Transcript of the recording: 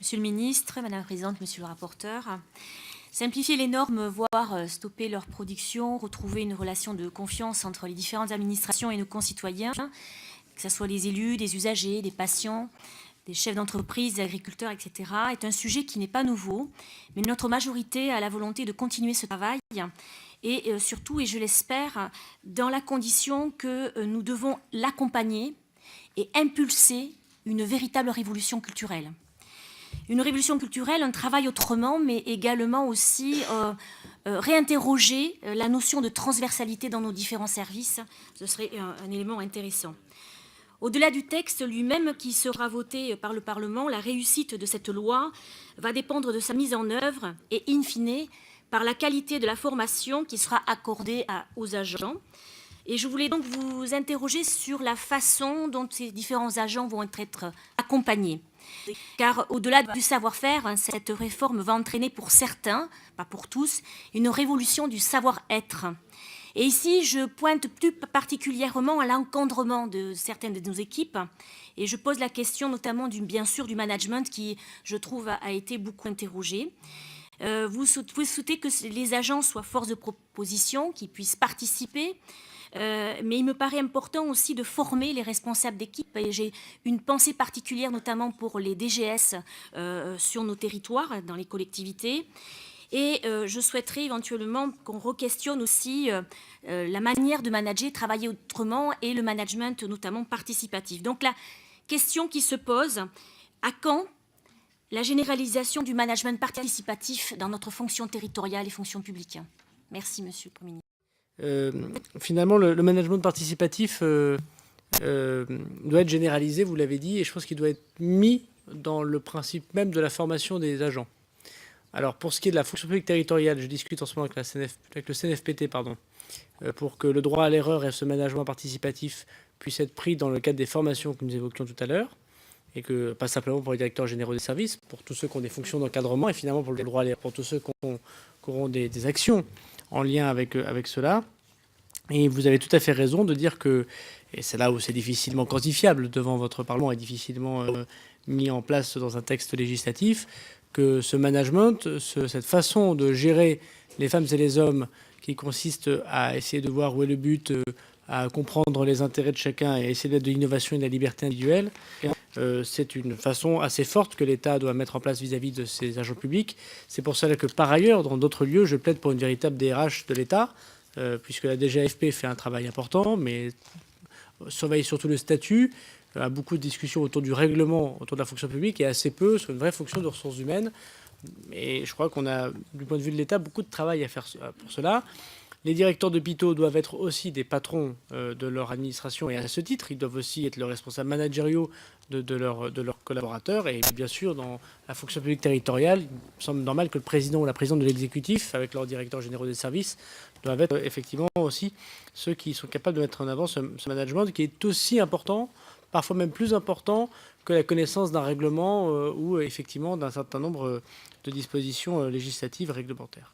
Monsieur le ministre, Madame la Présidente, Monsieur le rapporteur, simplifier les normes, voire stopper leur production, retrouver une relation de confiance entre les différentes administrations et nos concitoyens, que ce soit les élus, des usagers, des patients, des chefs d'entreprise, des agriculteurs, etc., est un sujet qui n'est pas nouveau, mais notre majorité a la volonté de continuer ce travail et surtout, et je l'espère, dans la condition que nous devons l'accompagner et impulser une véritable révolution culturelle. Une révolution culturelle, un travail autrement, mais également aussi réinterroger la notion de transversalité dans nos différents services. Ce serait un élément intéressant. Au-delà du texte lui-même qui sera voté par le Parlement, la réussite de cette loi va dépendre de sa mise en œuvre et, in fine, par la qualité de la formation qui sera accordée aux agents. Et je voulais donc vous interroger sur la façon dont ces différents agents vont être accompagnés. Car au-delà du savoir-faire, cette réforme va entraîner pour certains, pas pour tous, une révolution du savoir-être. Et ici, je pointe plus particulièrement à l'encadrement de certaines de nos équipes. Et je pose la question notamment, bien sûr, du management qui, je trouve, a été beaucoup interrogé. Vous souhaitez que les agents soient force de proposition, qu'ils puissent participer, mais il me paraît important aussi de former les responsables d'équipe. Et j'ai une pensée particulière notamment pour les DGS sur nos territoires, dans les collectivités. Et je souhaiterais éventuellement qu'on re-questionne aussi la manière de manager, travailler autrement et le management notamment participatif. Donc la question qui se pose, à quand la généralisation du management participatif dans notre fonction territoriale et fonction publique? Merci, Monsieur le Premier ministre. Finalement, le management participatif doit être généralisé, vous l'avez dit, et je pense qu'il doit être mis dans le principe même de la formation des agents. Alors, pour ce qui est de la fonction publique territoriale, je discute en ce moment avec le CNFPT, pour que le droit à l'erreur et ce management participatif puisse être pris dans le cadre des formations que nous évoquions tout à l'heure, et que pas simplement pour les directeurs généraux des services, pour tous ceux qui ont des fonctions d'encadrement, et finalement pour le droit à l'erreur, pour tous ceux qui auront des actions en lien avec cela. Et vous avez tout à fait raison de dire que, et c'est là où c'est difficilement quantifiable devant votre Parlement et difficilement mis en place dans un texte législatif, que ce management, cette façon de gérer les femmes et les hommes qui consiste à essayer de voir où est le but, à comprendre les intérêts de chacun et à essayer d'être de l'innovation et de la liberté individuelle, c'est une façon assez forte que l'État doit mettre en place vis-à-vis de ses agents publics. C'est pour cela que, par ailleurs, dans d'autres lieux, je plaide pour une véritable DRH de l'État, puisque la DGAFP fait un travail important, mais surveille surtout le statut, a beaucoup de discussions autour du règlement, autour de la fonction publique, et assez peu sur une vraie fonction de ressources humaines. Et je crois qu'on a, du point de vue de l'État, beaucoup de travail à faire pour cela. Les directeurs d'hôpitaux doivent être aussi des patrons de leur administration, et à ce titre, ils doivent aussi être les responsables managériaux de leurs collaborateurs. Et bien sûr, dans la fonction publique territoriale, il me semble normal que le président ou la présidente de l'exécutif, avec leurs directeurs généraux des services, doivent être effectivement aussi ceux qui sont capables de mettre en avant ce management qui est aussi important, parfois même plus important que la connaissance d'un règlement ou effectivement d'un certain nombre de dispositions législatives réglementaires.